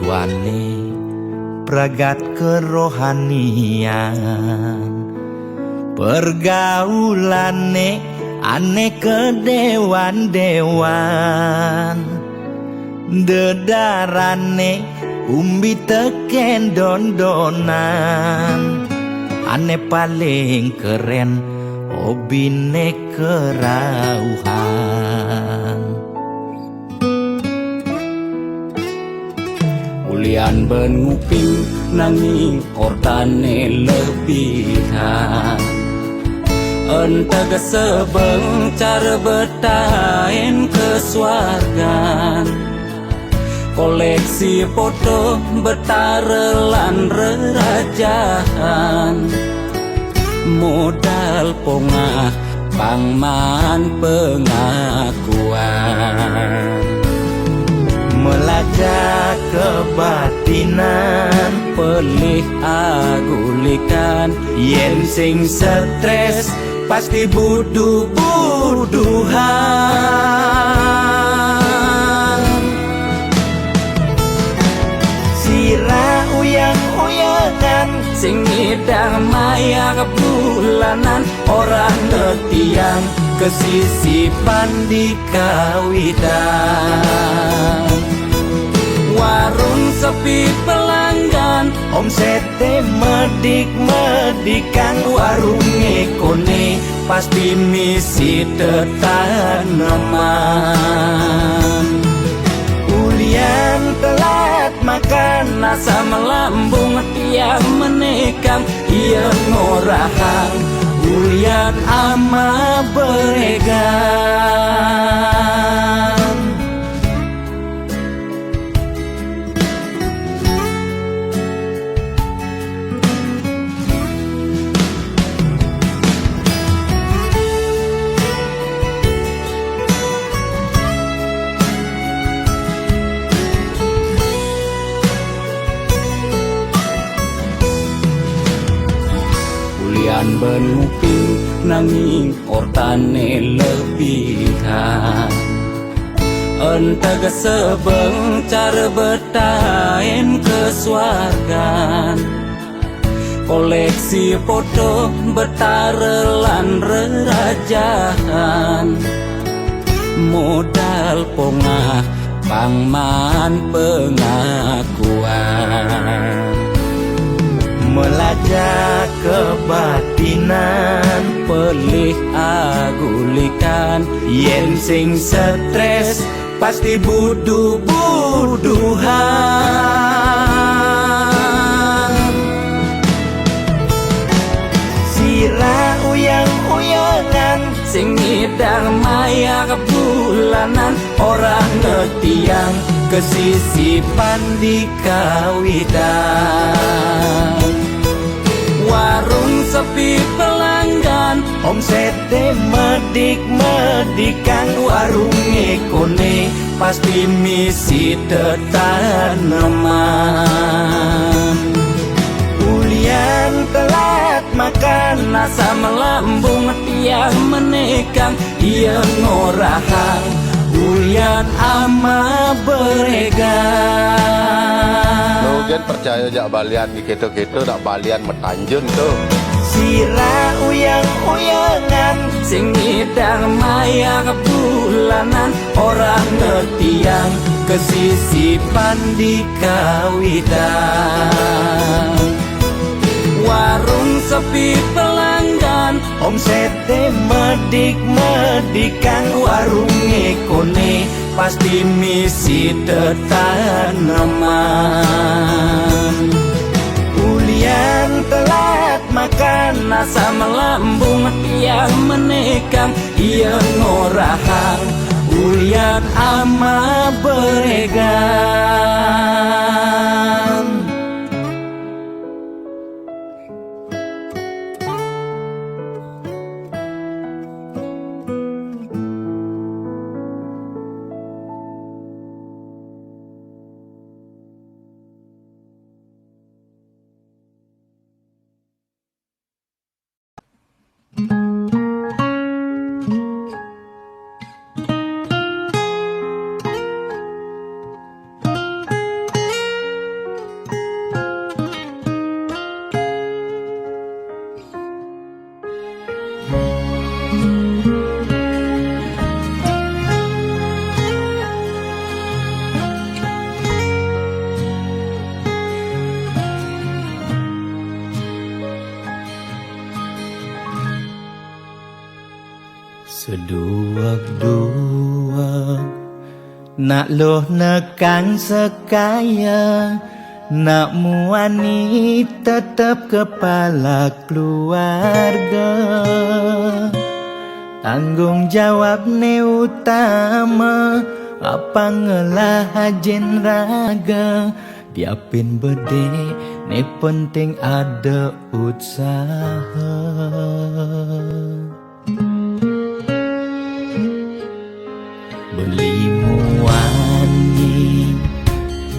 tuane pragat kerohanian, pergaulane aneh kedewan-dewan, dedarane umbi teken don-donan, aneh paling keren hobine kerauhan. Ulian benguping nanging ortane lebihan, entega sebeng cara betain kesuargan, koleksi foto betarelan rerajahan, modal pongah pangman pengakuan, melacak kebatinan, pelih agulikan, yen sing stres pasti buduh-buduhan. Sira uyang-uyangan sing ngidang maya bulanan, orang ngetiang kesisipan di kawitan. Warung sepi pelanggan, omsete medik-medikan, warung ekone pasti misi tetaneman. Ulian telat makan, nasa melambung tiang menekam, ia ngorahang ulian ama beregan. Ulian benuping nanging ortane lebihan, entega sebeng cara betain kesuargan, koleksi foto betarelan rerajahan, modal pongah pangman pengakuan, melacak kebatinan, pelih agulikan, yen sing stres pasti buduh-buduhan. Sira uyang-uyangan sing ngidang maya bulanan, orang ngetiang kesisipan di kawitan. Warung sepi pelanggan, omsete medik-medikan, warung ekone pasti misi tetaneman. Ulian telat makan, nasa melambung tiang menekang, ia ngorahang ulian ama beregan. Logan percaya jak balian di keto-keto nak balian metanjun tu. Sira uyang-uyangan sing ngidang maya bulanan, orang ngetiang kesisipan di kawitan. Warung sepi pelanggan, omsete medik-medikan, warung ekone pasti misi tetaneman. Ulian telat makan, nasa melambung tiang menekang, ia ngorahang ulian ama beregan. Seduak-duak nak loh nekang sekaya, nak muani tetap kepala keluarga. Tanggung jawab ne utama, apa ngelah hajen raga. Diapin bede ne penting ada usaha. Beli muani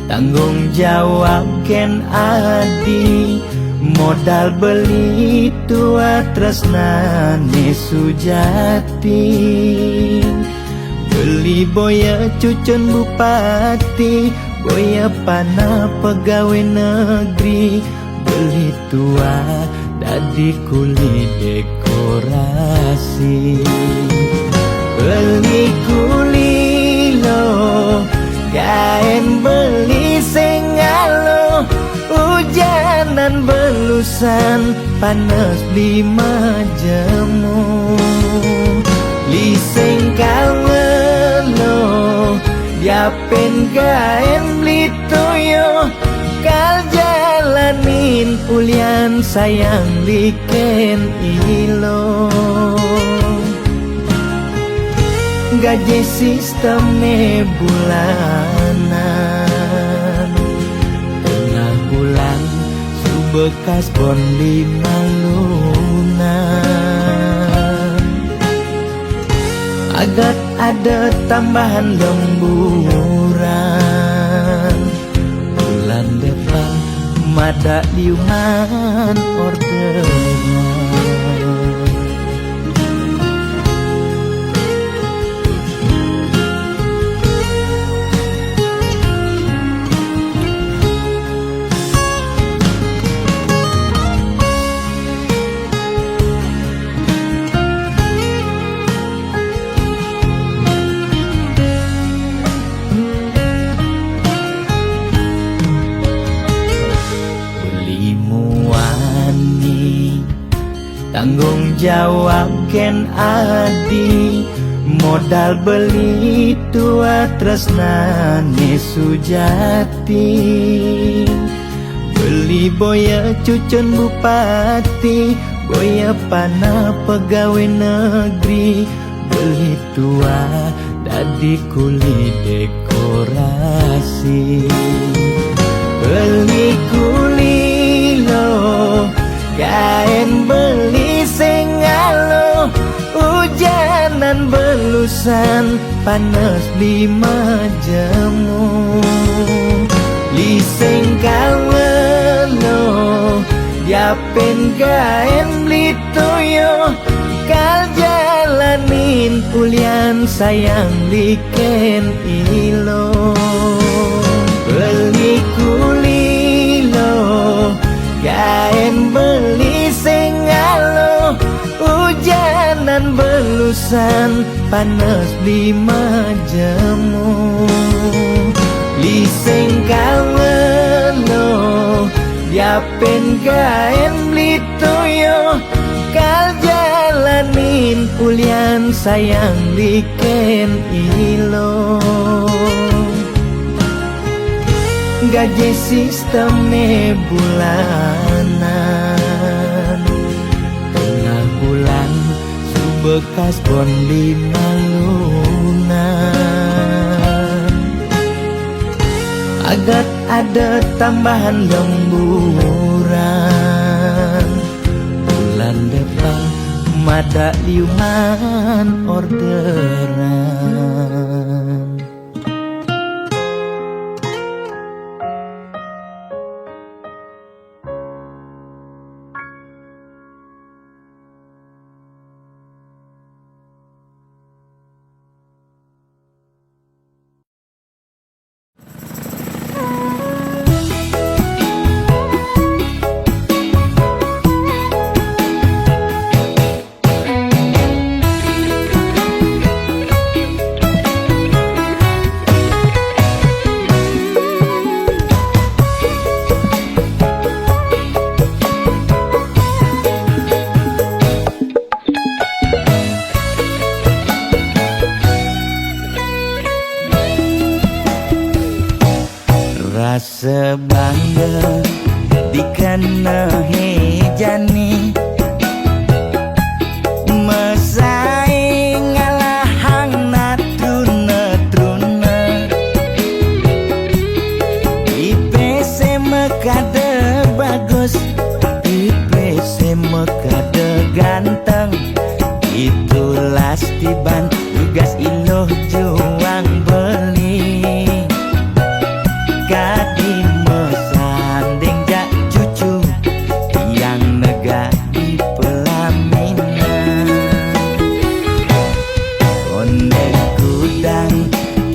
tanggung jawab ken adi, modal beli tua tresnane sujati. Beli boya cucun bupati, boya panah pegawai negeri. Beli tua dadi kuli dekorasi. Beli kuli lo, kain beli sengalo. Hujanan belusan, panas lima jemu. Li sengkal ngelo, diapen kain beli toyo. Kal jalanin ulian sayang liken ilo. Gaji sistemnya bulanan, tengah bulan subekas bon 5 lunan. Agak ada tambahan lemburan, bulan depan mada liuman orderan. Tanggung jawab ken adi, modal beli tua tresnane sujati. Beli boya cucun bupati, boya panah pegawai negeri. Beli tua dadi kuli dekorasi. Beli kuli lo, kain beli sengalo. Hujanan belusan, panas 5 jemu. Li sengkal ngelo, diapen kain beli toyo. Kal jalanin ulian sayang liken ilo. Beli kuli lo, kain beli sengalo. Hujanan belusan, panas 5 jemu. Li sengkal ngelo, diapen kain beli toyo. Kal jalanin ulian sayang liken ilo. Gaji sistemnya bulanan, tengah bulan subekas bon 5 lunan. Agak ada tambahan lemburan, bulan depan mada liuman orderan. nehe jani mesai ngalahang natruna IPC mekade bagus IPC mekade ganteng itulah tiban tugas iloh juang beli kadi mesanding jak cucu yang nega di pelaminan konde kudang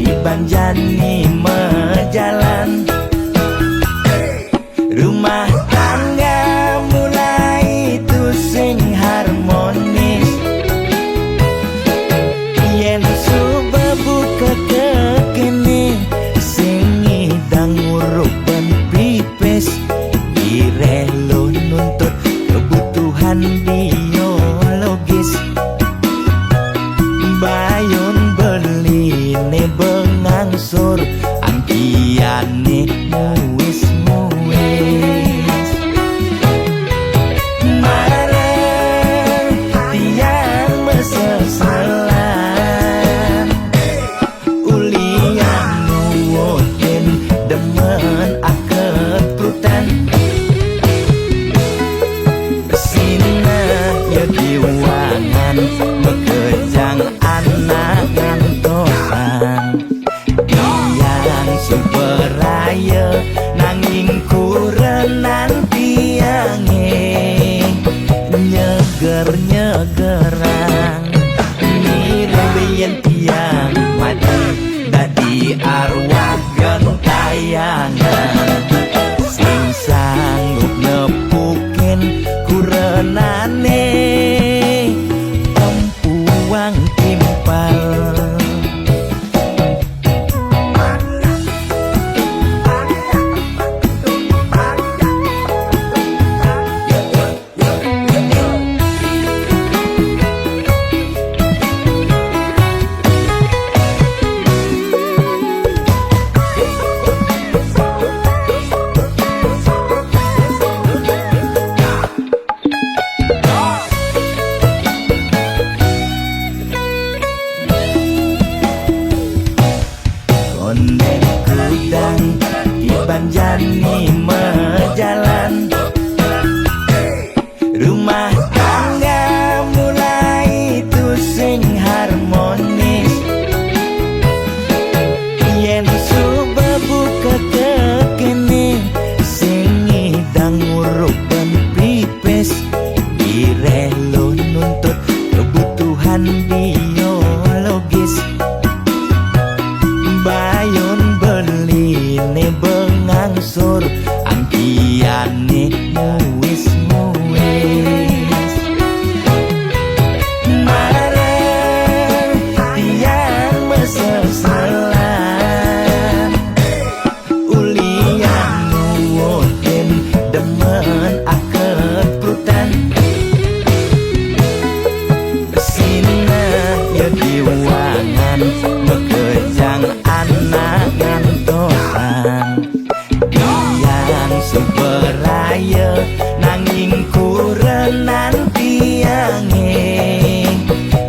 tiban jani mejalan rumah tangga mulai tusing harmonis yen subebu kekene sing ngidang ngurupen pipis direlo nuntut kebutuhan biologis bayon beli ne bengangsur angkiane muis mareng tiang meseselan ulian nuwutin demen aket prutan sina ya diwangan mekejang anak ngantosan yang superaya nanging kurenan tiange nyeger-nyegerang nirembeyen tiang mati dadi arwah gentayangan sing sanggup nepukin kurenane tempuang timpal konde kudang tiban jani mejalan rumah tangga mulai tusing harmonis yen subebu kekene sing ngidang ngurupen pipis direlo nuntut kebutuhan biologis bayon beli ne bengangsur angkiane muis mareng tiang meseselan ulian nuwutin demen aket prutan sina ya diwangan mekejang anak ngantosan yang superaya nanging kurenan tiange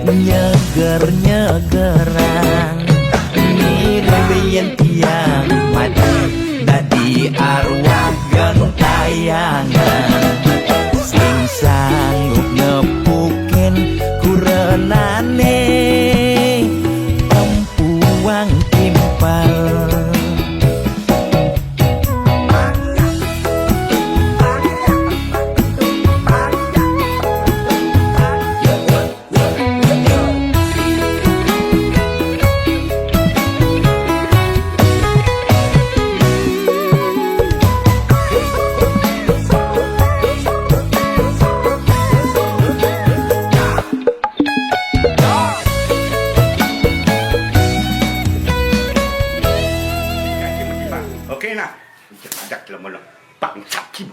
nyeger-nyegerang nirembeyen tiang mati dadi arwah gentayangan sing sanggup nepukin kurenane tempuang timpal Oke nah, ajak dalam malam bangsat Kim.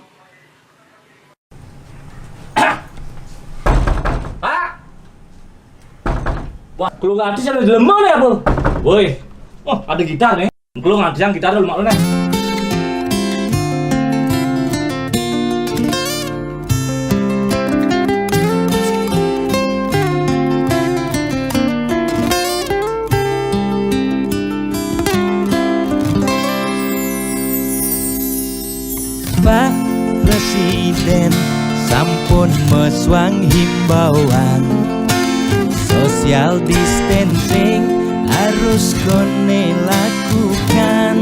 Pak! Wah, kalau nggak ada ada lemah nih, Bro. Woi, oh ada gitar nih. Kalau nggak ada yang gitar dulu mak lu nih. Pak Presiden sampun meswang himbauan social distancing harus kone lakukan.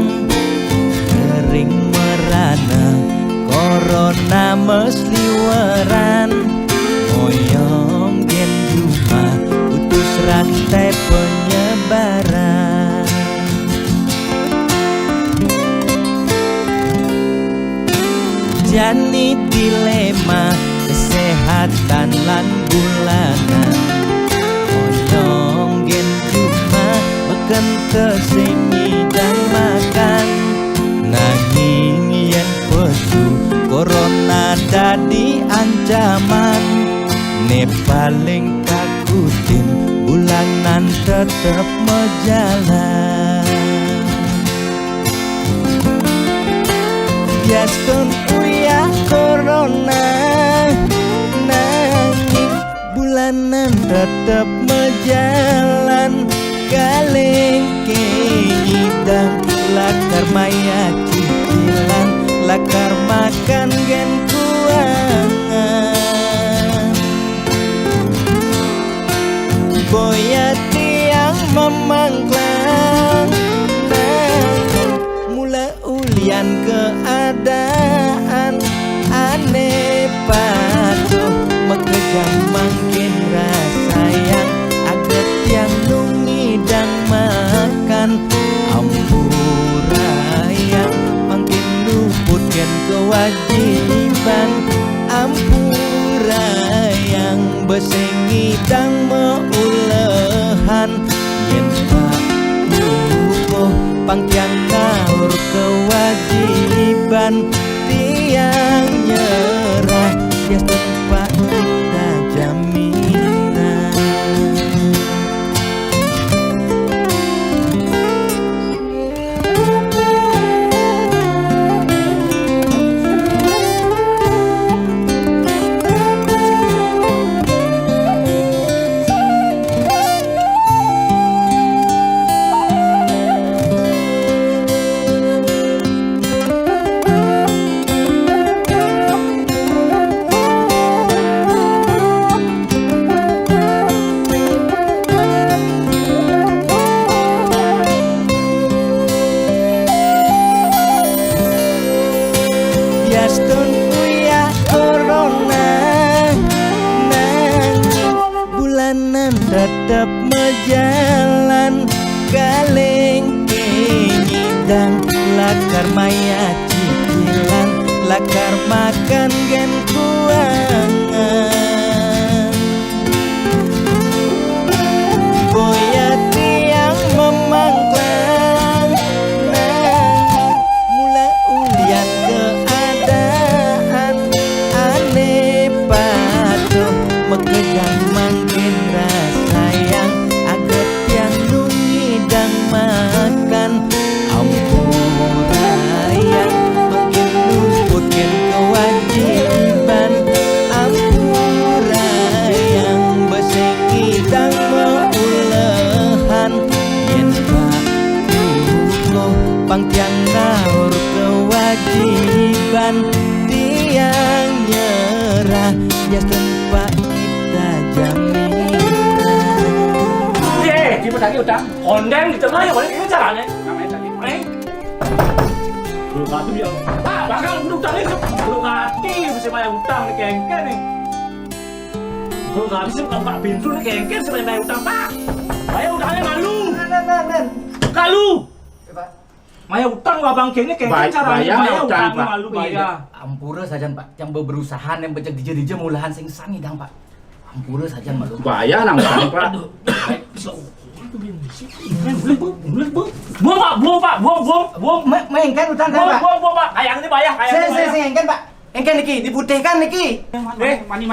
Kering merana corona mesliweran, moyong gen cuma putus rantai penyebaran. Jani dilema kesehatan lan bulanan, moyong gen cuma beken tesengi dan makan. Nanging yen pesu corona dadi ancaman, ne paling takutin bulanan tetep mejalan. Biastun kuya corona, nanging bulanan tetep mejalan. Kaleng kenyidang lakar maya cicilan, lakar makan gen kuangan. Boya tiang memangklang, nanging mula ulian keadaan. Aneh patuh mekejang makin rasayang, aget yang nungidang makan. Ampurayang makin luput gen kewajiban. Ampurayang besengidang meulehan, yen pak lukuh pangkiang ngaur kewajiban. Tiang nyerah bias tempat kita jaminan. Biastun kuya corona, nanging bulanan tetep mejalan. Kaleng kenyidang lakar maya cicilan, lakar makan gen kuangan. Boya tiang memangklang, nanging mula ulian keadaan. Aneh patuh mekejang makin rasayang, aget yang nungidang makan. Ampurayang makin luput gen kewajiban. Ampurayang besengidang meulehan, yen pak lukuh pangkiang ngaur kewajiban. Tiang nyerah bias tempat kita jaminan. 예, 기분 나게 utang. Kondeng di tengah ya, boleh kita jalan ya. Namanya tadi. Belum hati dia. Ah, bakal utang itu. Belum hati bisa bayar utang nih kengken nih. Belum hati sih buka pintu nih kengken sih bayar utang pak. Bayar utangnya malu. Kalu. Maya utang abang kengnya kengken caranya bayar utang malu bayar. Ampura saja pak, yang berusaha yang becek dije mulahan sing sani dang pak. Ampura saja malu. Bayar nang pak. Buang pak, buang. Mengengken utang kan pak. Buang pak, kayang ini bayar, kayang ini bayar. Saya engken pak. Engken niki diputihkan niki. Mani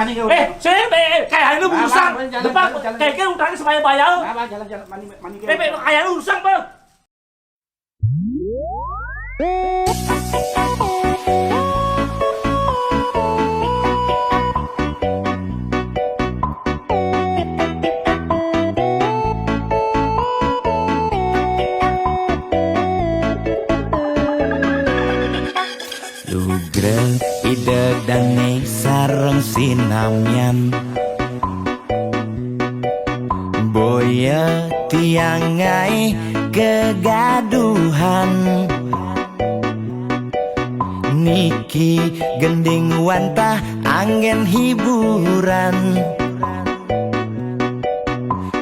Kayang ini urusan. Depan, kayaknya utangnya supaya bayar. Jalan mani Kayang ini urusan bang. ide dane sareng sinamyan boya tiangai kegaduhan niki gending wantah angin hiburan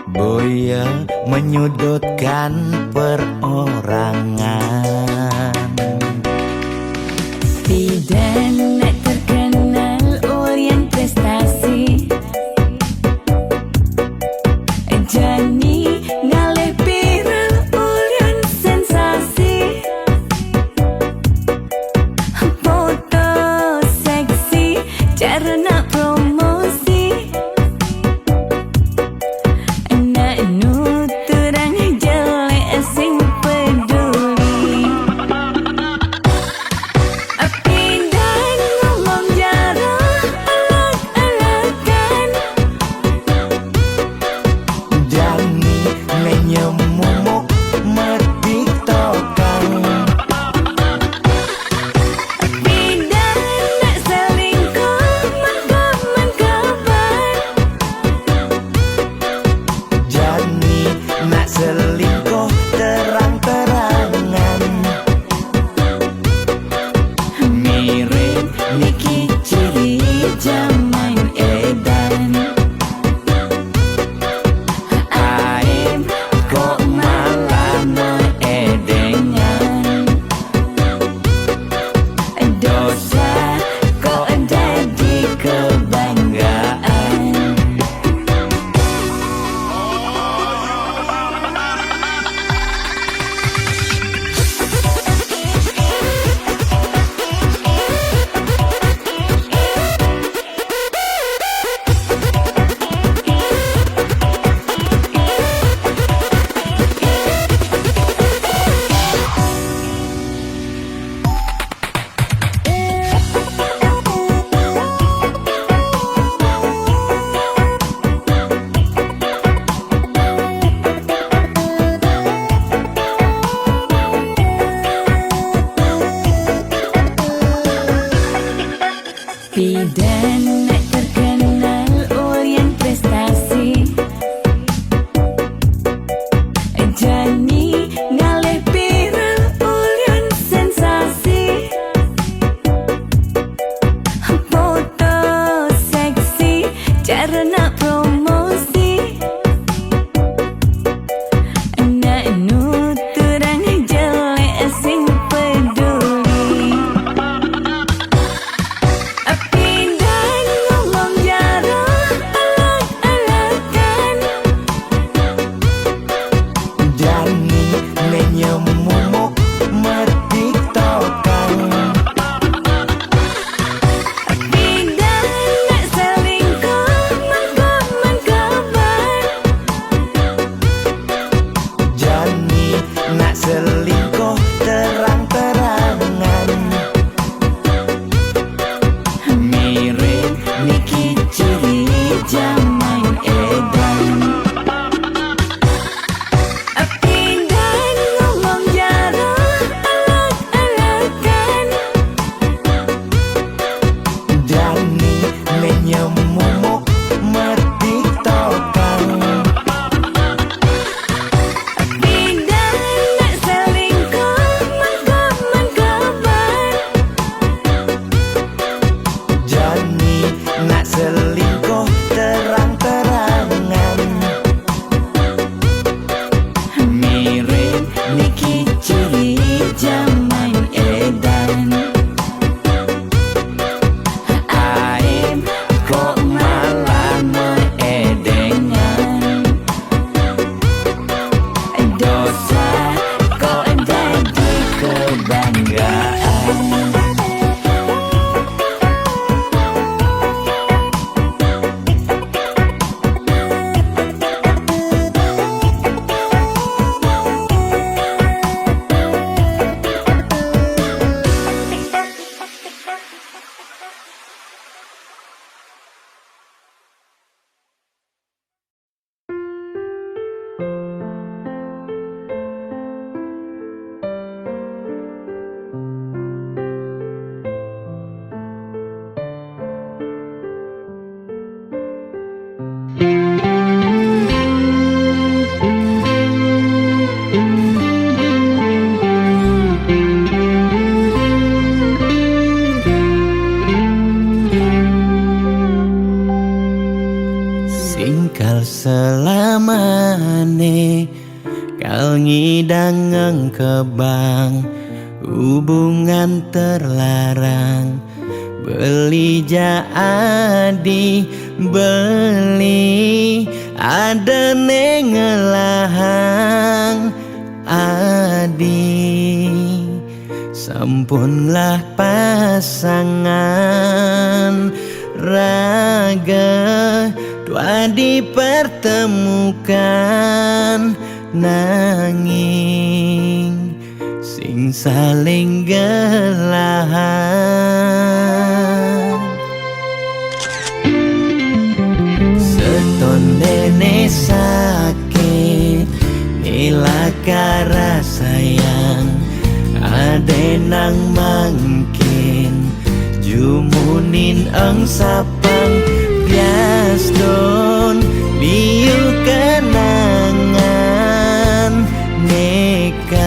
boya menyudutkan perorangan. Bidan terkenal Orient prestasi Jani ngalih viral Orient sensasi foto seksi cara nak promosi nak nuturang jelek sing peduli Pindah ngomong jarang alag-alagan Jani menyemumuk metiktokan Pindah nak selingkuh mangkaman kabar Jani nak selingkuh terang-terangan Mirip Niki ciri zaman edan Aib kok malah meedengan Dosa kok jadi kebanggaan Bidan terkenal Orient prestasi Jani ngalih viral Orient sensasi foto seksi cara nak promosi nak nuturang jelek sing peduli Pindah ngomong jarang alag-alagan Jani menyemumuk metiktokan Pindah nak selingkuh mangkaman kabar Jani nak selingkuh terang-terangan Mirip Niki ciri zaman edan Pindah ngomong jarang alag-alagan Jani menyemumuk metiktokan Pindah nak selingkuh mangkaman kabar Jani nak selingkuh terang-terangan Mirip Niki ciri zaman edan Aib kok maneh kal ngidang ngengkebang hubungan terlarang beli jadi beli ada nengelahang adi sampunlah pasangan raga dua dipertemukan nanging sing saling gelahan seton dene sakit nilaka sayang ade nang mangkin jumunin ang sapang bias don liu kenangan nekal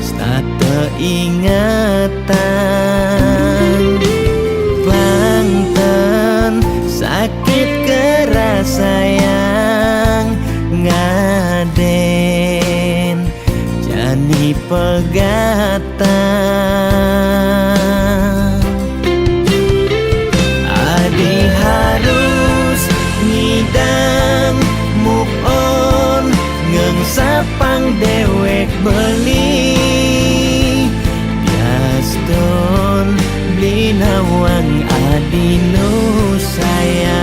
stata ingatan bangten sakit keras sayang ngaden jani pegatan adi harus ngidang move on ngengsapang dewek beli bias don beli nawang adi nu sayang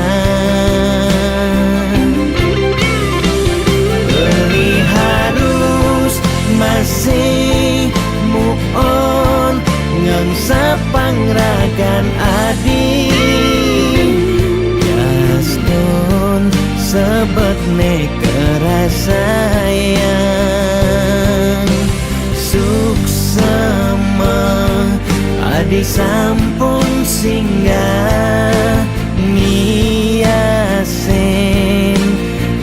beli harus masih move on ngengsapang ragan adi bias don sebet kerasayang suksema adi sampun singgah ngiasen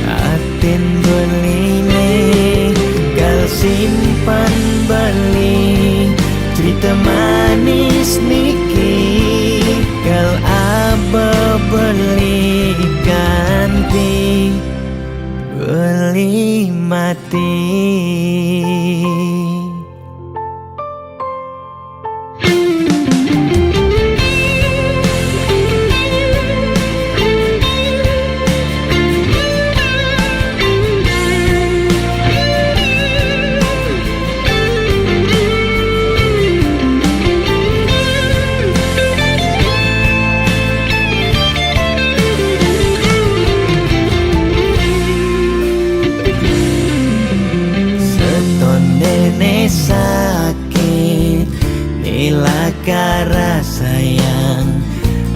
aten beline gal simpan beli cerita manis niki gal aba beli ganti beli mati sakit nilaka sayang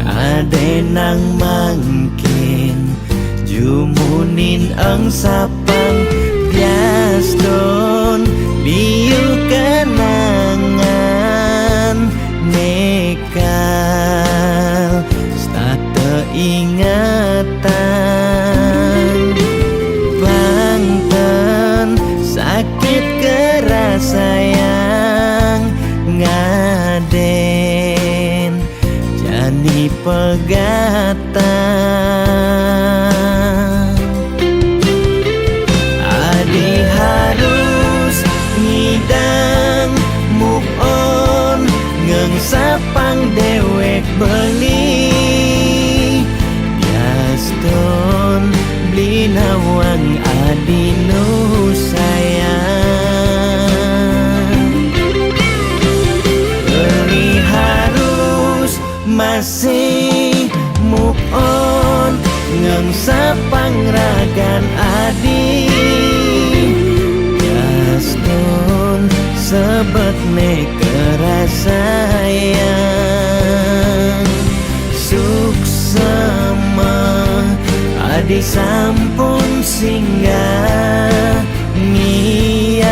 ade nang mangkin jumunin ang sapang bias don liu kenangan nekal stata ingatan bangten sakit keras sayang ngaden jani pegatan adi harus ngidang move on ngengsapang dewek beli bias don beli nawang adi nu sayang beli harus masih move on ngengsapang ragan adi bias don sebet kerasayang suksema adi sampun singgah ngiasen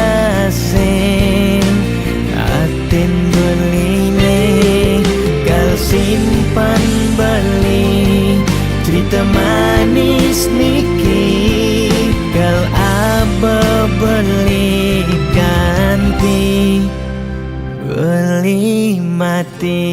aten beline gal simpan beli cerita manis niki gal aba beli ganti beli mati.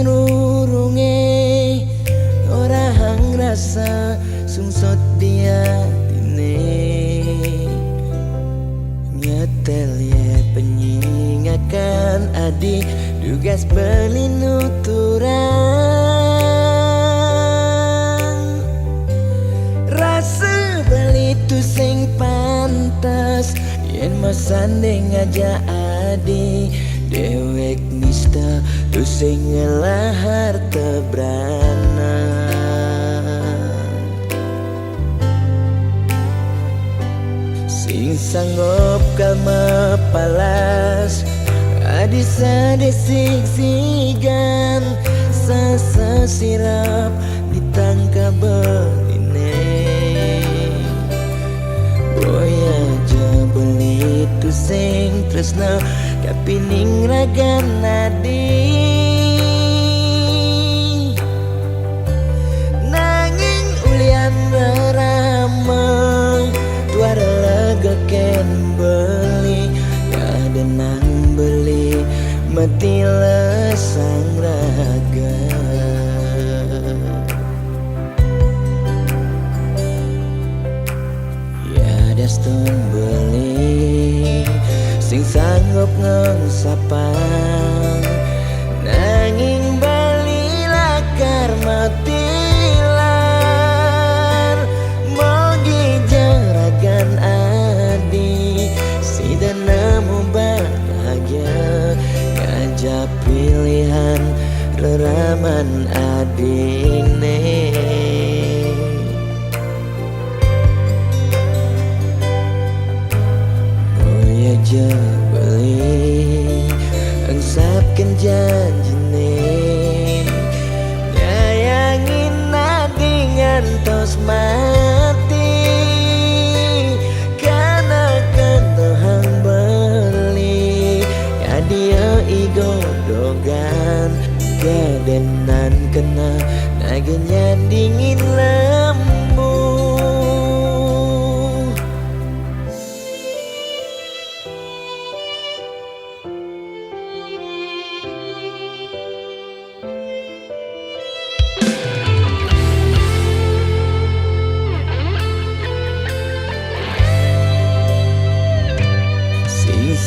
rurunge ora hang rasa sungsot dia tine nyetel ye penyingakan adi dugas belinuturang rasa beli tu sing pantas yen masanding aja adi dewek nista tu sing ngelahar tebrana sing sanggup kalma palas adi sadesik sigan sasa sirap ditangkap beline boya aja beli tu sing tresna kapining ragan nadi nanging ulian beramang tuara lega ken beli kadenang beli mati lesang raga ya daston beli sing sanggup ngengsapang nanging bali lakar matilan mogi jaragan adi sida nemu bahagia ngajak pilihan reraman adine aja beli engsapkan janjine nyayangin nadi ngantos mati karena kentohang beli ya dia igodogan kedenan kena nagenya dingin lembu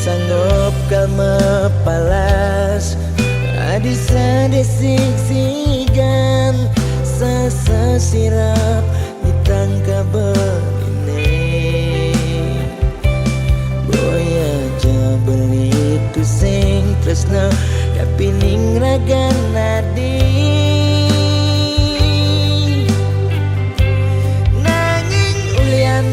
sanggup kalma palas adi sadesik sigan sasa sirap ditangkap beline boya aja beli tu sing tresna kapining ragan nadi nanging ulian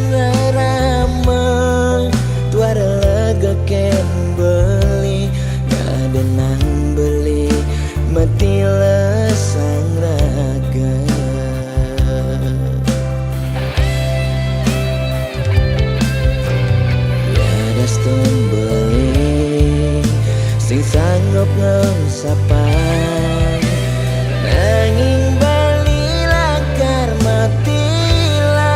ramang tuara lega ken beli ngadenang beli mati lesang raga ya daston beli sing sanggup ngengsapang nanging bali lakar matilan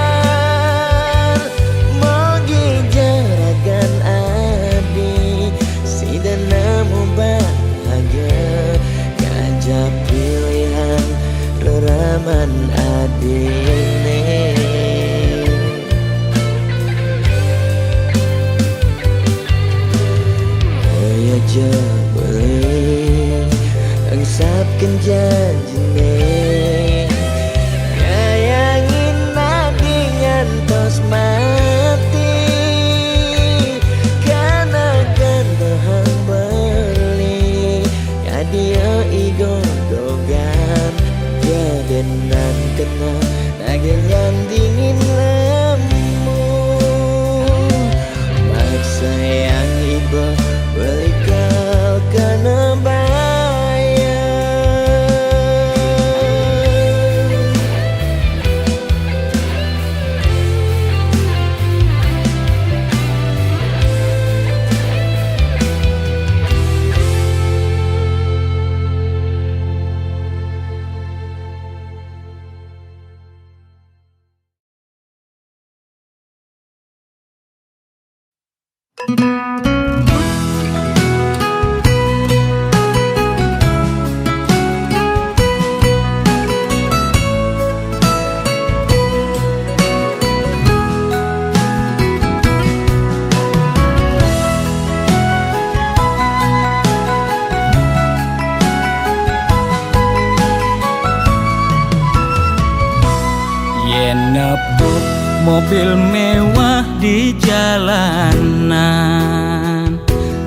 mogi jaragan adi sida nemu bahagia ngajak pilihan reraman adine oh aja beli engsapkan janjine nyayangin nadi ngantos mati karena kentohang beli ya dia igodogan kedenan kena nagenya dingin lemu maksa yang iba beli kau kena bayar yen nepuk mobil mewah di jalanan,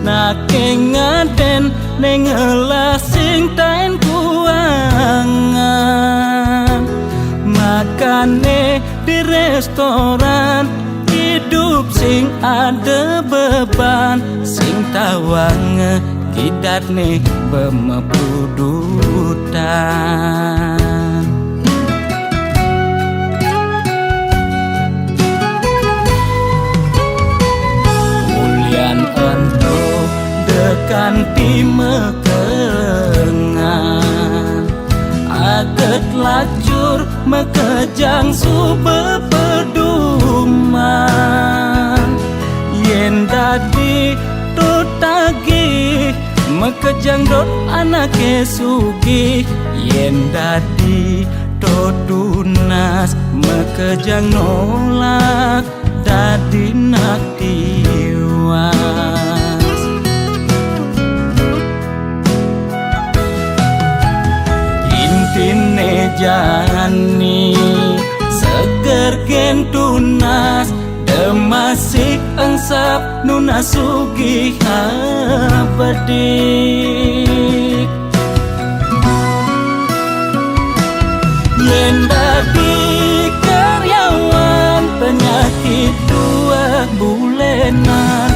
nake ngaden neng ngelasing tain kuangan, makane di restoran hidup sing ada beban, sing tawang kidat nih bemepudutan. Mulian ento dekan timekengan, aget lacur mekejang sube peduman, yen dadi tutagi mekejang dot anake sugih, yen dadi tunas mekejang nolak dadi nak tiwas. Intine jani seger gen tunas, demasik engsap nuna sugih abedik. Yen dadi karyawan penyakit 2 bulenan,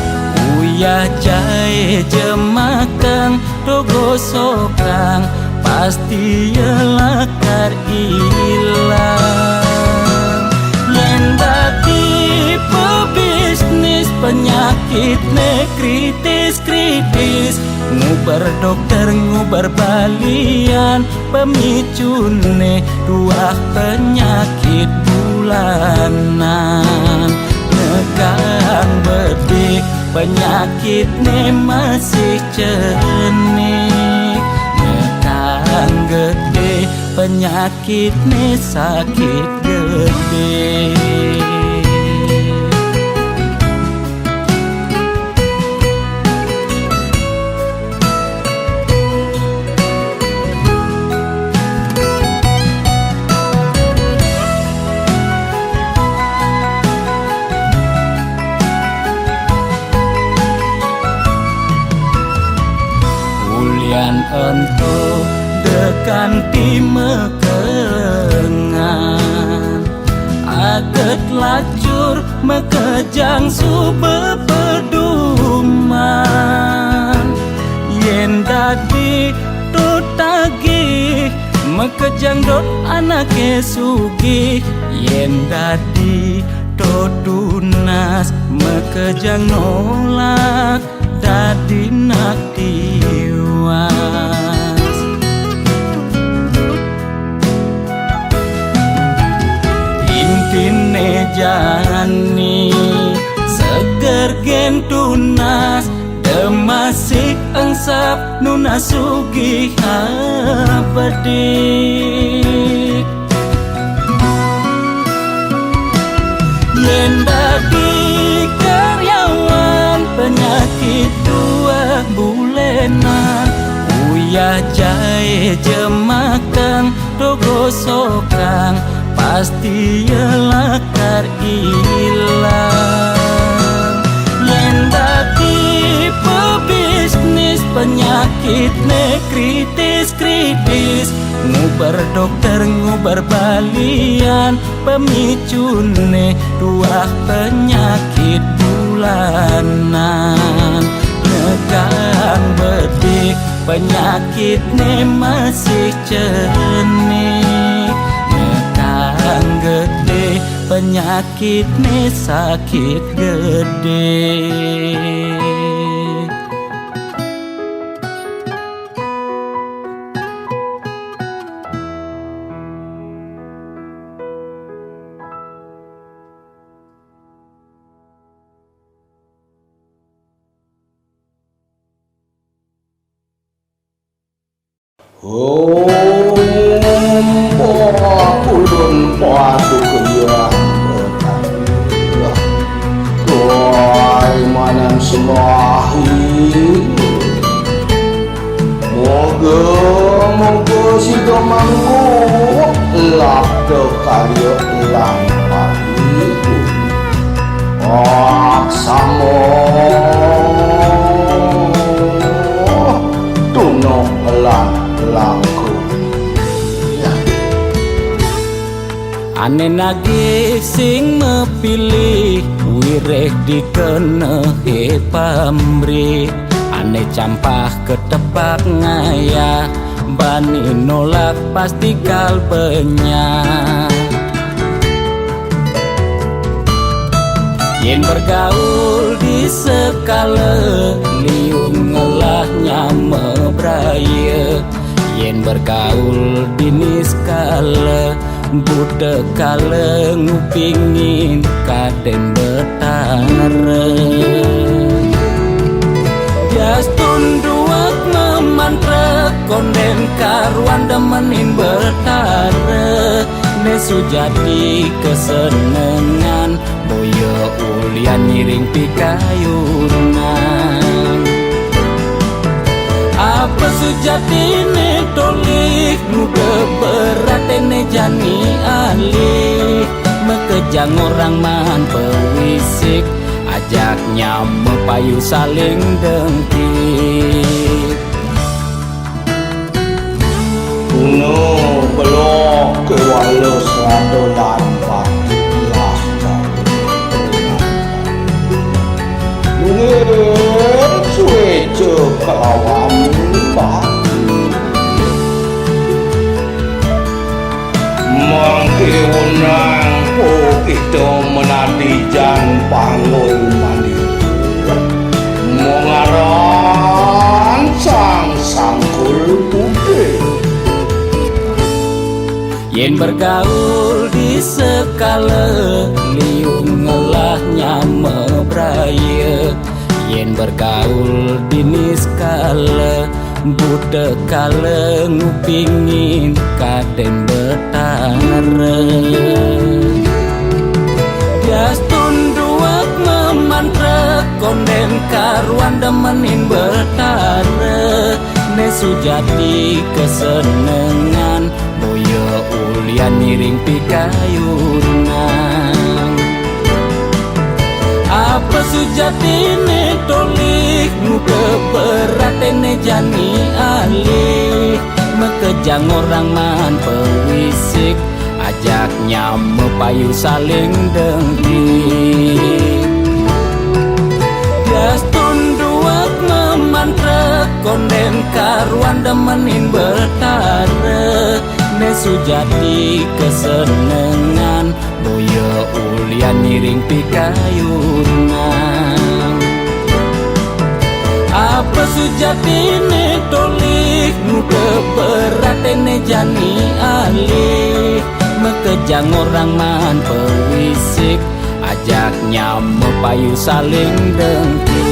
uyah jahe jemakang dogo sokang, pasti yelakar ilang. Yen dadi pebisnis penyakit ne kritis-kritis, ngubar dokter ngubar balian, pemicune 2 penyakit bulanan. Nekang bedik penyakit ne masih cenik, nekang gede penyakit ne sakit gede. Ento dekan timekengan, aget lacur mekejang sube peduman, yen dadi tutagi mekejang dot anake sugih, yen dadi tunas mekejang nolak dadi nak tiwas. Intine jani seger gen tunas, demasik engsap nuna sugih abedik. Yen dadi karyawan penyakit 2 bulenan, uyah jahe jemakang dogo sokang, pasti yelakar ilang. Yen dadi pebisnis penyakit ne kritis-kritis, ngubar dokter ngubar balian, pemicune 2 penyakit bulanan. Nekang bedik penyakit ne masih cenik, nekang gede penyakit ne sakit gede. Ulun padu kaya Tuai manam semahi, moga si domangku lak do karya lan pariku aksamo tunok lan langku Ane nagih sing mepilih wireh dikenehi pamrih Ane campah ketepak ngaya bani nolak pasti kalbenya Yen bergaul di sekala liung ngelahnya mebraya Yen bergaul di niskala Buddha kala ngupingin kaden betara Jastun duak memantra konden karuan demenin betara Nesu jadi kesenengan boyo ulian ngiring pikayunan Apa sujati ne tolik nude beratene jani alih Mekejang orang man pewisik ajaknya mepayu saling dengki Kuno belok ke walau selado lan patilah Mungkin cueca kelawan Mangkiunang po kita menadi jan pangun mandi Mengaran sang sangkul putih Yen bergaul di sekala liung ngelahnya mebraya Yen bergaul di niskala Buddha kala ngupingin kaden betara Jastun duak memantra konden karuan demenin betara Nesu jadi kesenengan boyo ulian ngiring pikayunan Apa sujati ne tolik nuke beratene jani alih Mekejang orang man pewisik ajaknya mepayu saling dengki Jastun duak memantra konden karuan demenin betara Nesu jadi kesenengan boyo ulian ngiring pikayunan Apa sujati ne tolik nuke beratene jani alih Mekejang orang man pewisik ajaknya mepayu saling dengki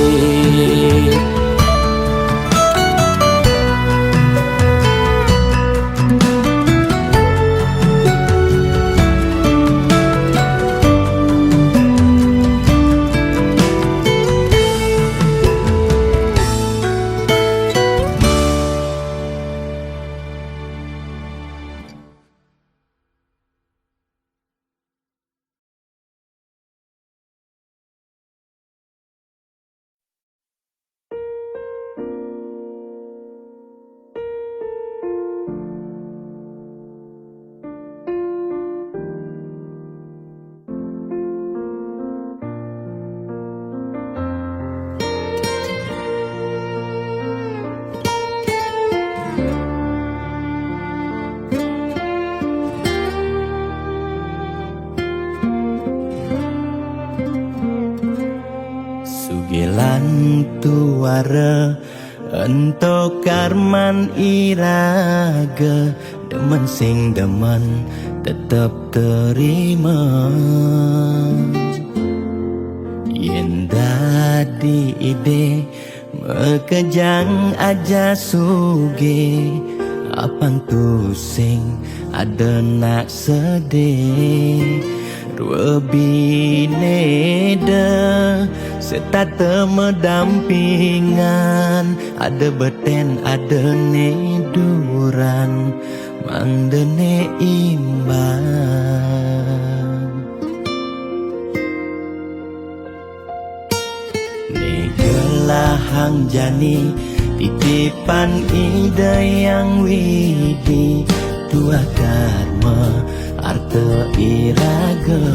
Sugilan tuara ento karman iraga demen sing demen tetep terima yen dadi ide mekejang aja suge apang tu sing ada nak sedih dua bineda serta medampingan ada beten ada neduran mangdene imbang hang jani titipan ida yang widi tua karma arte iraga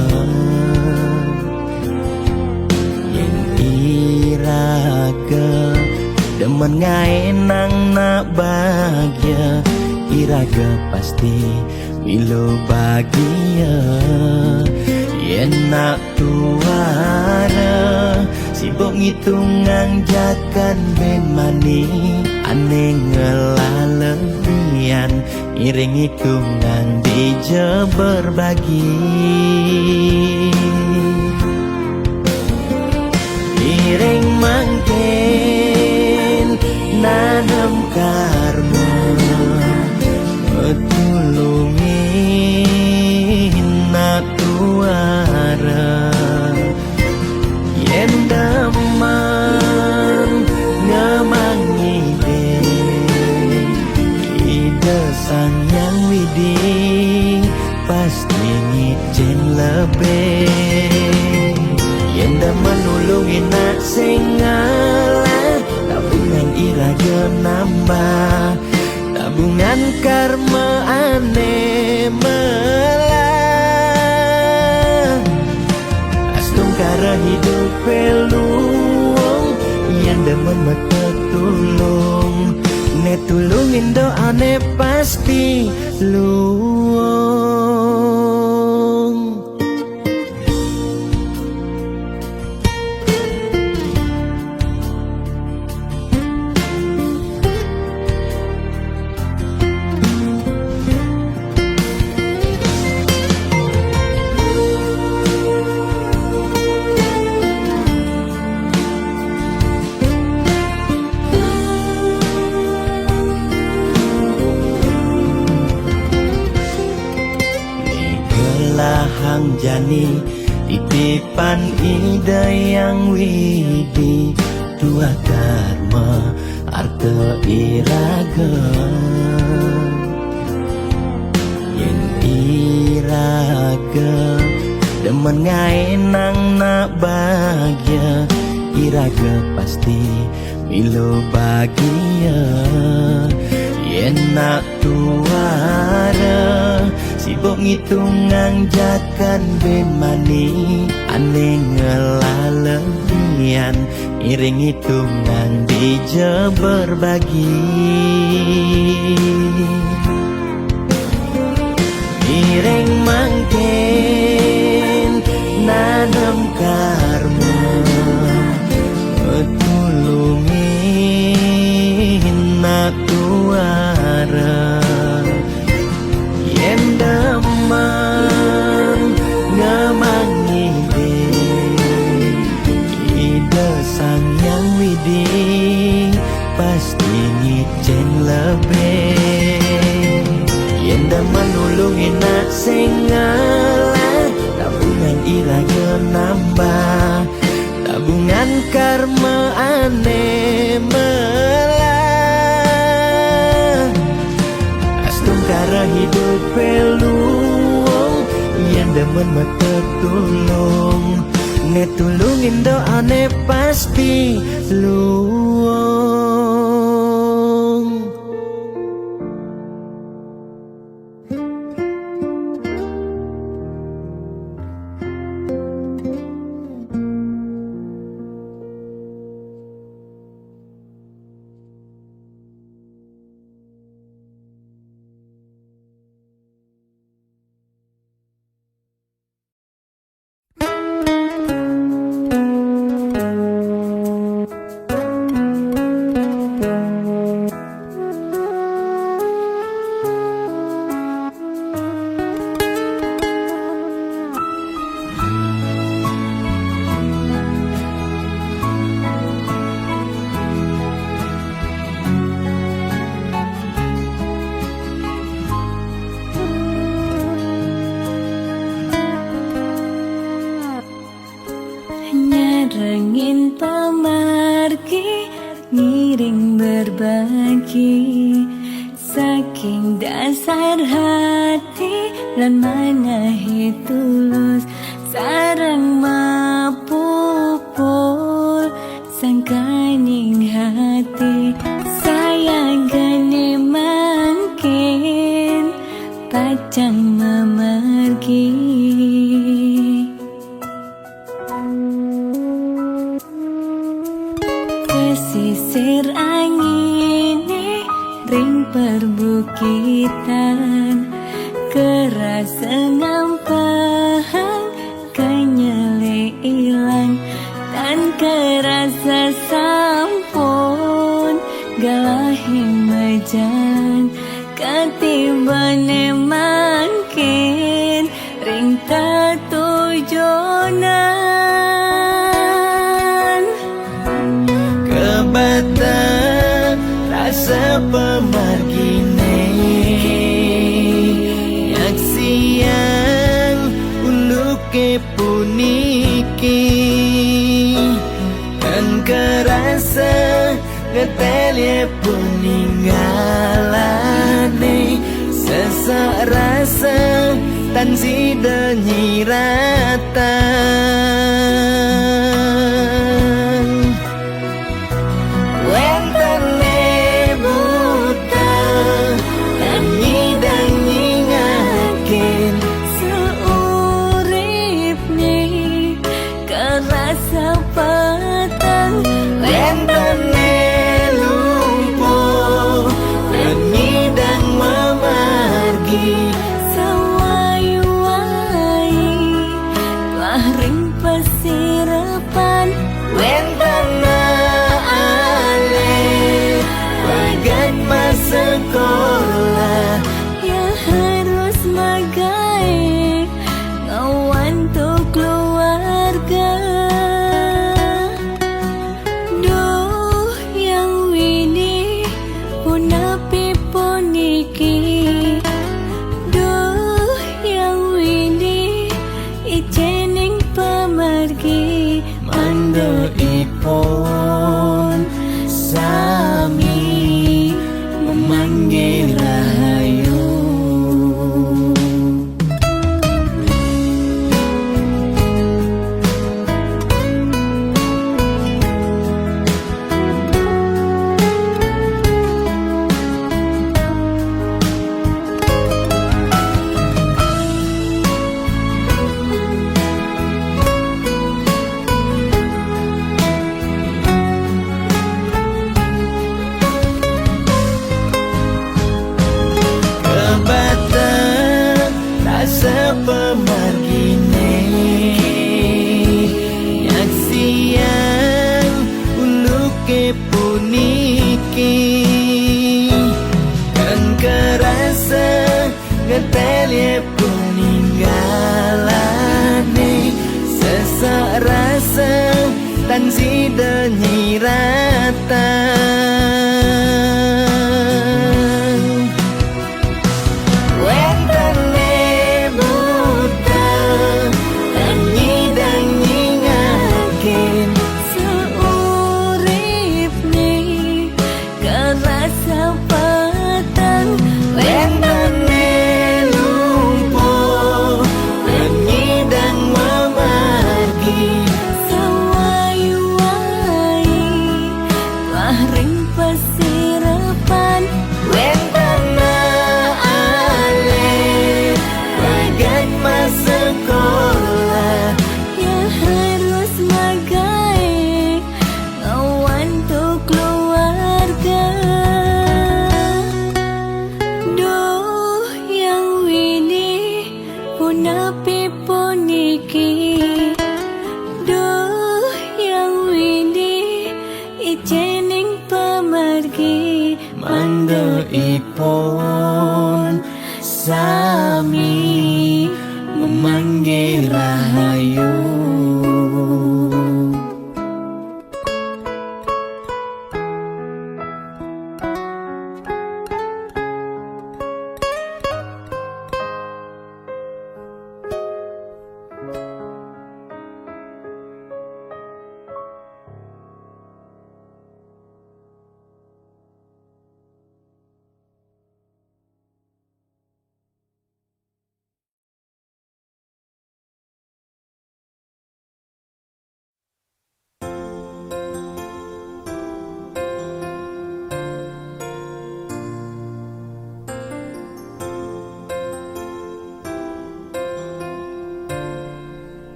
yang iraga demen ngai nang nak bahagia iraga pasti milo bahagia yen nak tuara sibuk ngitungan jakan ben mani aneh ngelalebian iring hitungan dija berbagi iring mangken nanam karma tulungin nak tuara yen daman ngamangi ide sang yang widi pasti ngicen lebih yen daman nulungin nak singalah tabungan iraga nambah tabungan karma aneh melah astung kara hidup peluang yang demen mata tulung ne tulungin doa ne pasti luang. Hang jani titipan ida yang widi tua karma arte iraga yen iraga demen ngai nang nak bahagia iraga pasti milo bahagia yen nak tuara sibuk ngitungan jakan bemani aneh ngelalebian iring hitungan dija berbagi iring mangken nanam karma tulungin nak tuara yen daman ngamangi ide sang yang widi pasti ngicen lebih yen daman nulungin nak singalah tabungan iraga nambah tabungan karma aneh melah astung kara hidup peluang yang demen mata tulung ne tulungin doa ne pasti luang. Rengin pemargi ngiring berbagi saking dasar hati lan mangahi tulus sarang mapupul sangkaning hati sayang gane mangkin pacang memergi pesisir angine ring perbukitan kerasa ngampang kenyele ilang dan kerasa sampun galahing mejan ketibane mangkin ring tatujonan Kebatang rasa pemargine Yak siang uluke puniki Dan kerasa ngetelye puninggalane Sesak rasa tan sida nyiratan Wentene buta dan nyidang nyingakin seurip nih kerasa petang Wentene lumpuh dan nyidang memargi sawai-wai wah ring pesirapan Wentana ale bagan masa sekolah ya harus magai ngawan tuh keluarga duh yang wini punapi puniki duh yang wini ijening pemargi Mando ipon sami memanggil rahayu Kebatang rasa pemargine Yak siang uluke puniki Dan kerasa ngetelye puninggalane Sesak rasa tan sida nyiratan Wentene buta dan nyidang nyingakin seurip nih kerasa petang Wentene lumpuh dan nyidang memargi sawai-wai wah ring pesirapan Wentana ale bagan masa sekolah ya harus magai ngawan tuh keluarga duh yang wini punapi puniki duh yang wini ijening pemargi Mando ipon sami memanggil rahayu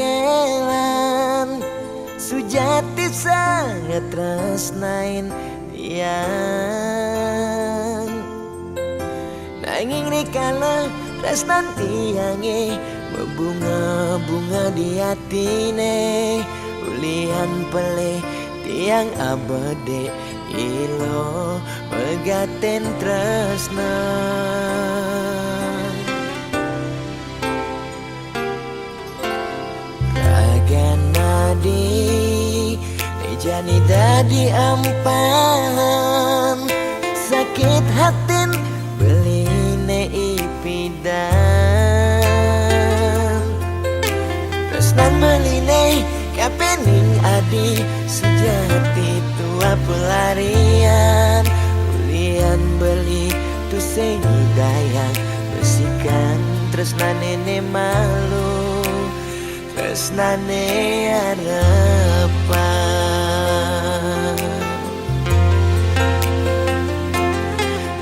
kelan sujati sangat tresnain tiang nanging rikala tresnan tiange berbunga-bunga di hatine ulian peleh tiang abade ilo megaten tresna Raganadi jani dadi ampahan sakit hatin beline ipidan tresnan beline kapening adi sejati tua pelarian ulian beli tu dayang besikan tresnane ne malu tresnane harapan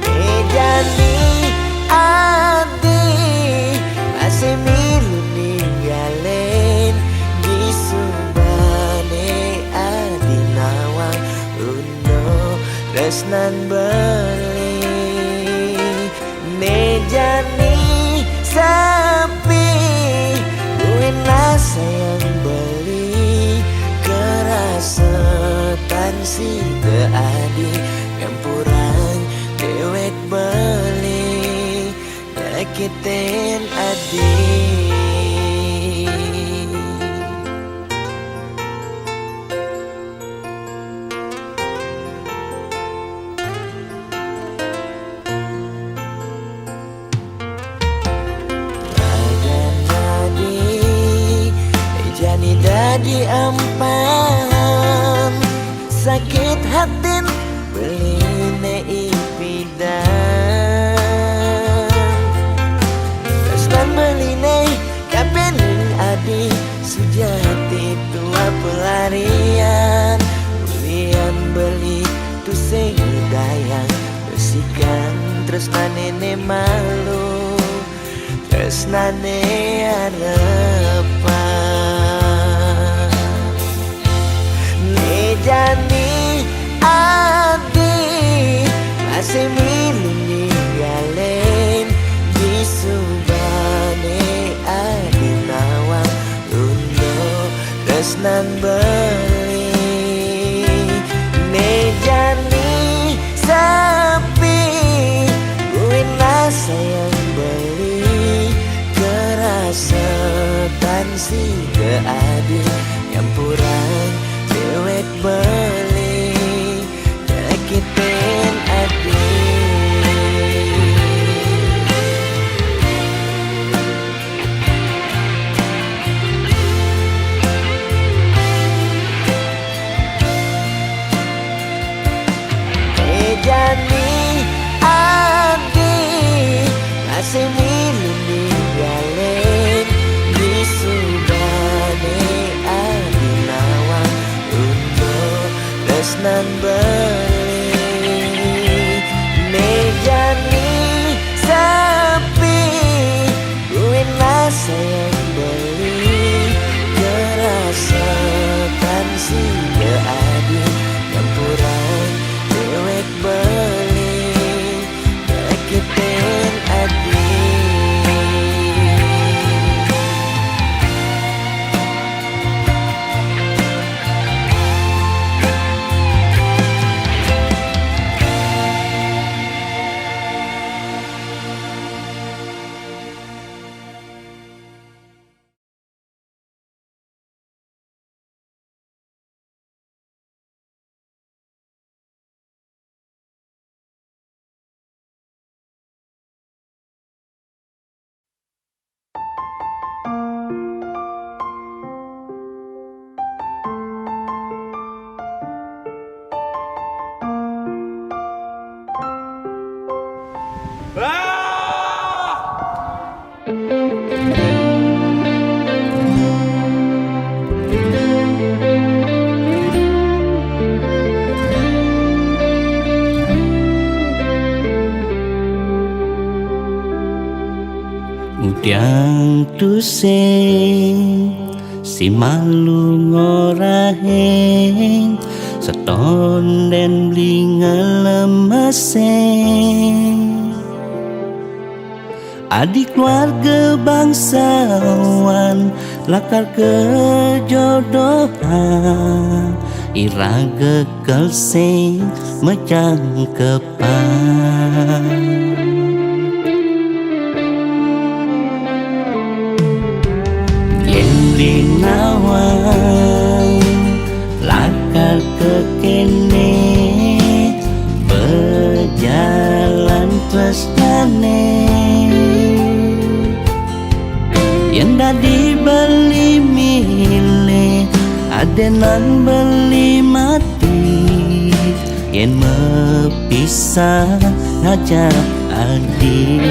Mejani adi masih milu ninggalen di subane adi nawang uno tresnan beli Mejani sapi buena sayang beli kerasetan si adi ngampurang dewek beli nyakitin adi Jani dadi ampahan sakit hatin beline ipidan tresnan beline kapening adi sujati tua pelarian ulian beli tu dayang besikan tresnane ne malu tresnane harapan Jani adi masih milu ninggalen di subane adi nawang uno tresnan beli Mejani sapi buena sayang beli kerasetan si adi ngampurang dewek beli nyakitin adi Jani adi masih milu ninggalen di subane adi nawang tresnan beli Mejani sapi buena sayang beli kerasetan si adi ngampurang dewek beli nyakitin adi Udang tusing si malu ngoraheng seton den beli ngelemeseng adik keluarga bangsawan lakar kejodohan iraga kelseng mecang kepan Nawang lakar ke kene berjalan tresnane yang dadi beli milih adenan beli mati yang mepisah ngajak adik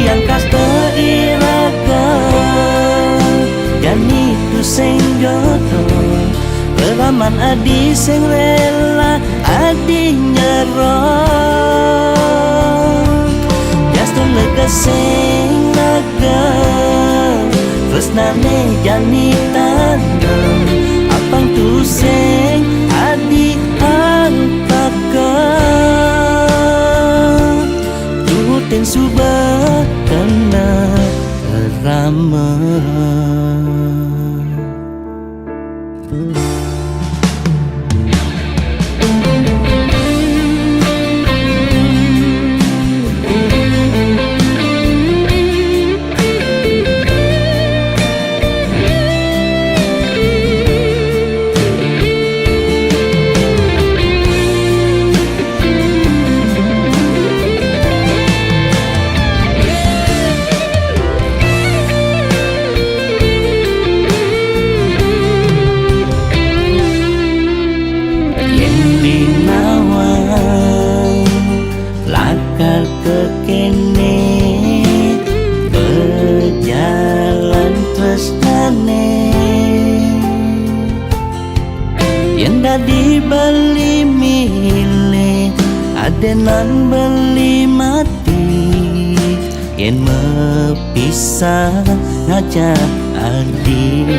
yang kasta iraga jani tu sing jodoh Peraman adi sing rela adi nyerah Jaston lega sing lega tresnane jani tandem apang tu sing adi antakan tutin subah kena ramah dibeli milih adenan beli mati yang mepisah ngajak adik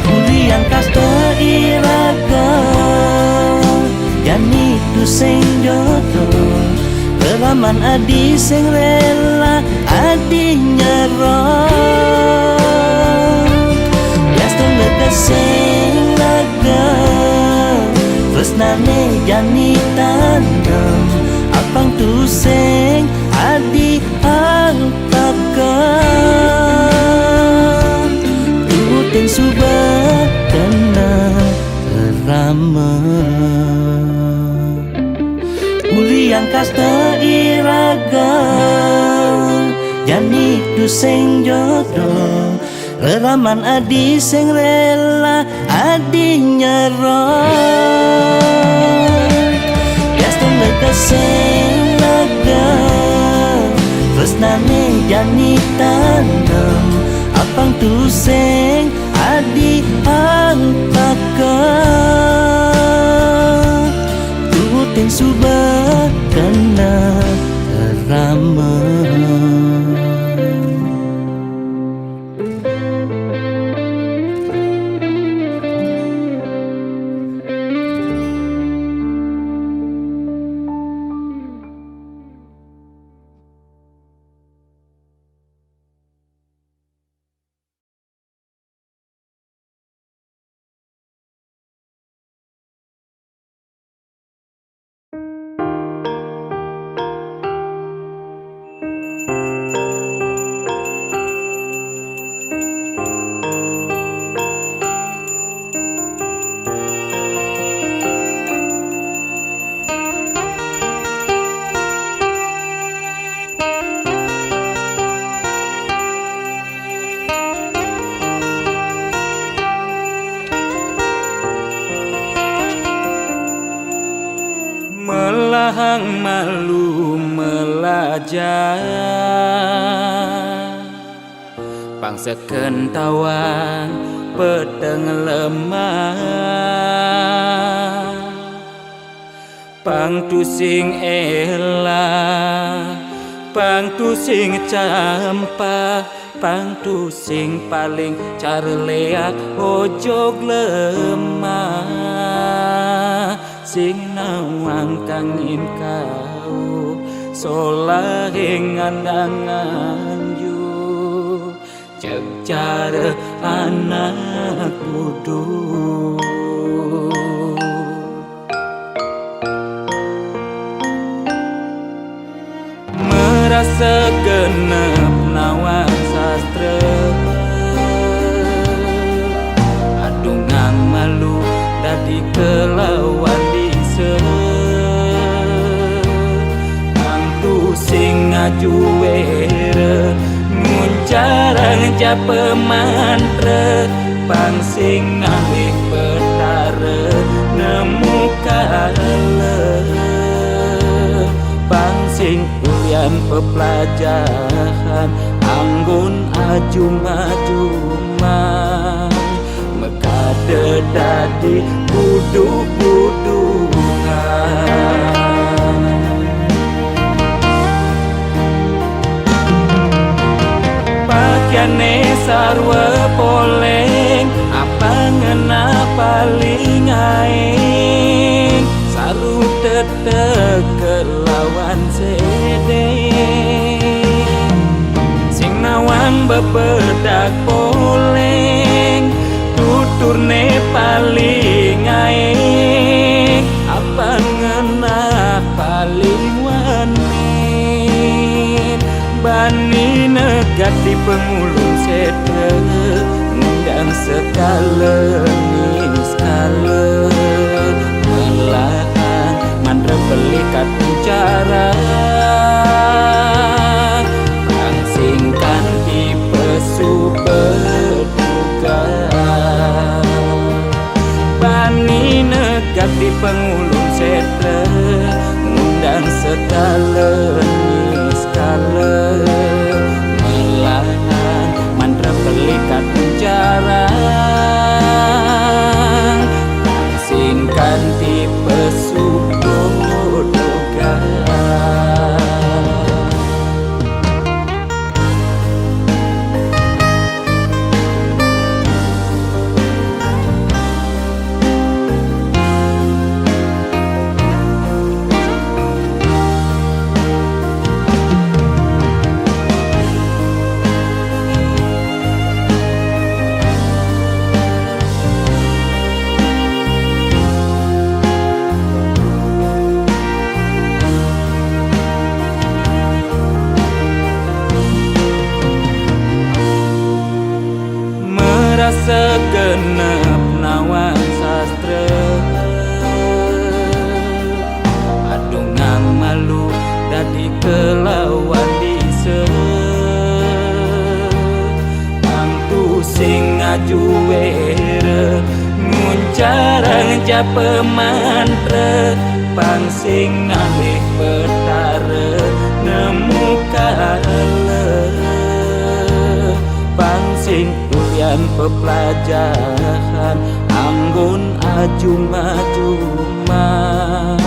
Kuriang kasta iraga jani tu sing jodoh Peraman adi sing rela adi nyerah sing lega tresnane jani tandem apang tu sing adi antakan tutin subah kena ramah muliang kasta iraga jani tu sing jodoh Peraman adi sing rela adi nyerah Jaston lega sing lega tresnane jani tandem apang tu sing adi antakan tutin subah kena ramah Melahang malu melajah bangsa kentawan peteng lemah Pangtu sing elah, pangtu sing campah, pangtu sing paling carleak ojog lemah, sing nawang kangin kau solahing andangan yu cek cara anak duduk. Merasa genep nawang sastra, adungang malu dadi kelawan dise, pangtu sing ngajuere nguncarang japa mantra, pang sing ngalih petara nemu kale, pang sing ulian pepelajaran anggun ajum-ajuman mekade dadi buduk-budungan. Pakyane sarwa poleng apa ngena paling aing saru tetek kelawan sedeng sing nawang bebedak poleng tuturne paling aing apa ngena paling wanin bani negat di pengulung sedre ngundang sekale niskale melahan mandra belikat bicara rangsingkan di pesu berduga bani negat di pengulung sedre ngundang sekale niskale melahan mandra belikat bicara rangsingkan di pesu berduga. Segenep nawang sastra, adungang malu dadi kelawan dise, pangtu sing ngajuere nguncarang japa mantra, pang sing ngalih petara nemu kale, pang sing ulian pepelajaran anggun ajum-ajuman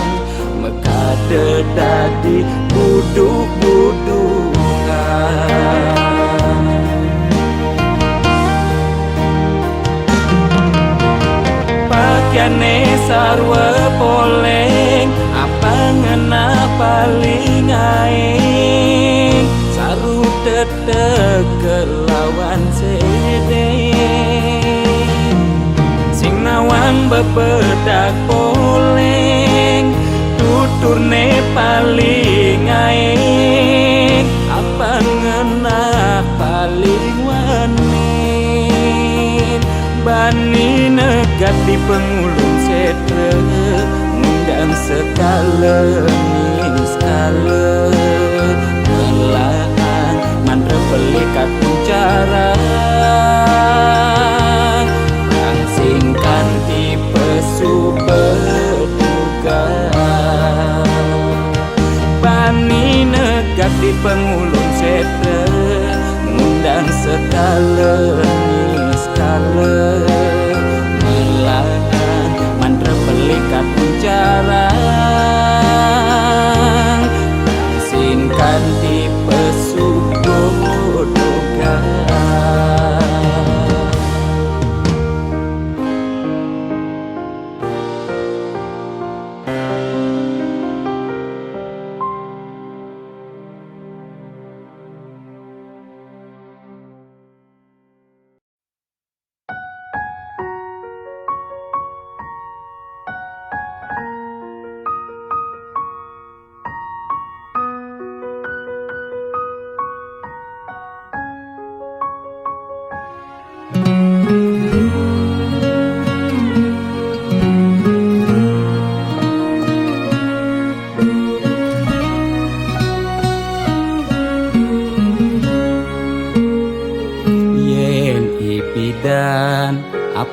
mekade dadi buduk-budungan. Pakyane sarwa poleng apa ngena paling aing saru tetek kelawan sedeng sing nawang bebedak poleng tuturne paling aing apa ngena paling wanin bani negat di pengulung sedre ngundang sekale niskale melahan mandra belikat bicara rangsingkan di pesu berduga bani negat di pengulung sedre ngundang sekale niskale melahan mandra belikat bicara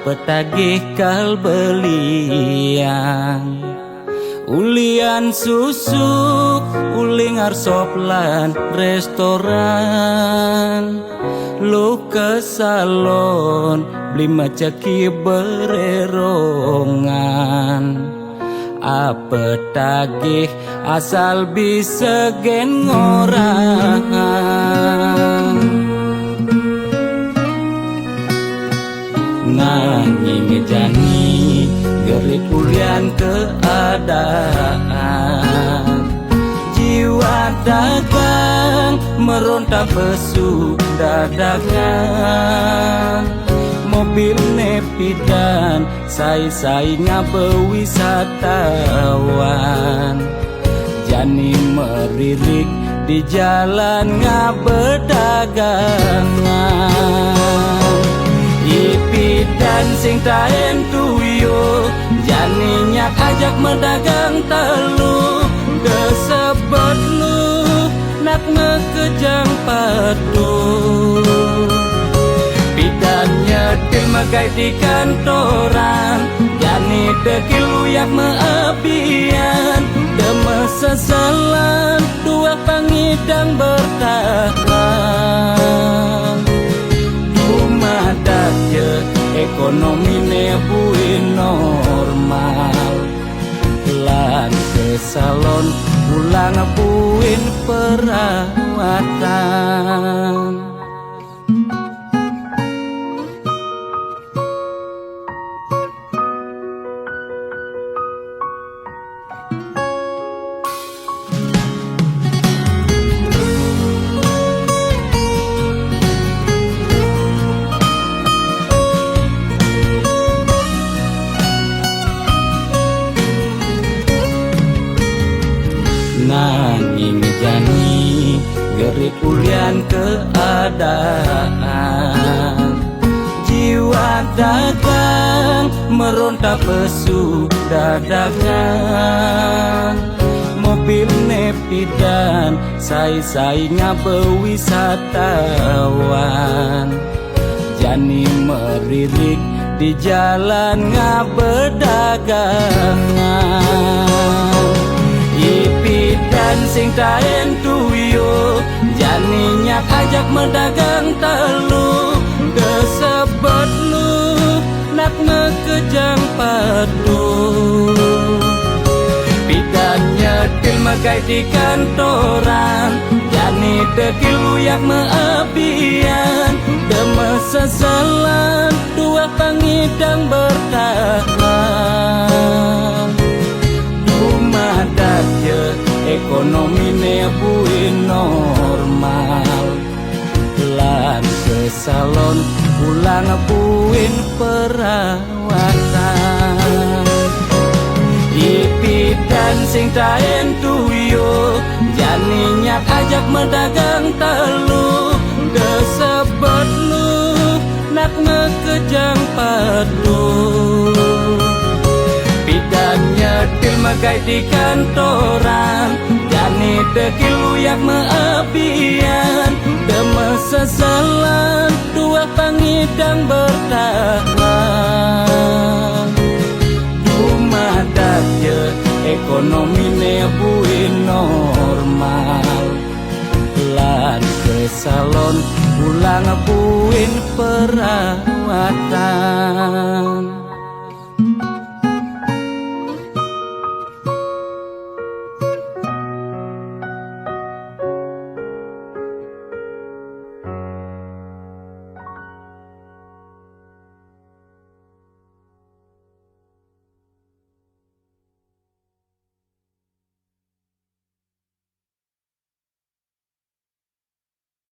petagih kal belian ulian susuk uling arsop lan restoran lu ke salon beli macaki bererongan apa tagih asal bisa gen orang nanging jani gerik ulian keadaan jiwa dagang meronta besuk dadagan mobil nepidan sai-sai ngabewisatawan jani meririk di jalan ngabedagangan ipidan sing taen tuyo jani nyak ajak medagang telu kesebut lu nak ngekejang padu nyetil megai di kantoran jani dekil uyak meabian deme sesalan dua pangidang bertahan rumah dakje ekonomi nebuin normal lan ke salon pulang buin perawatan nanging jani gerik ulian keadaan jiwa dagang meronta pesuk dadagan mobil nepidan sai-sai ngabewisatawan jani meririk di jalan ngabedagangan ipidan sing taen tuyo jani nyak ajak medagang telu kesebut lu nak ngekejang padu pidan nyetil megai di kantoran jani dekil uyak meabian deme sesalan dua pangidang bertahan rumah dakje ekonomi nebuin normal lan ke salon pulang buin perawatan ipidan sing taen tuyo jani nyak ajak medagang telu kesebut lu nak ngekejang padu nyetil megai di kantoran jani dekil uyak meabian deme sesalan dua pangidang bertahan rumah dakje ekonomi nebuin normal lan ke salon pulang buin perawatan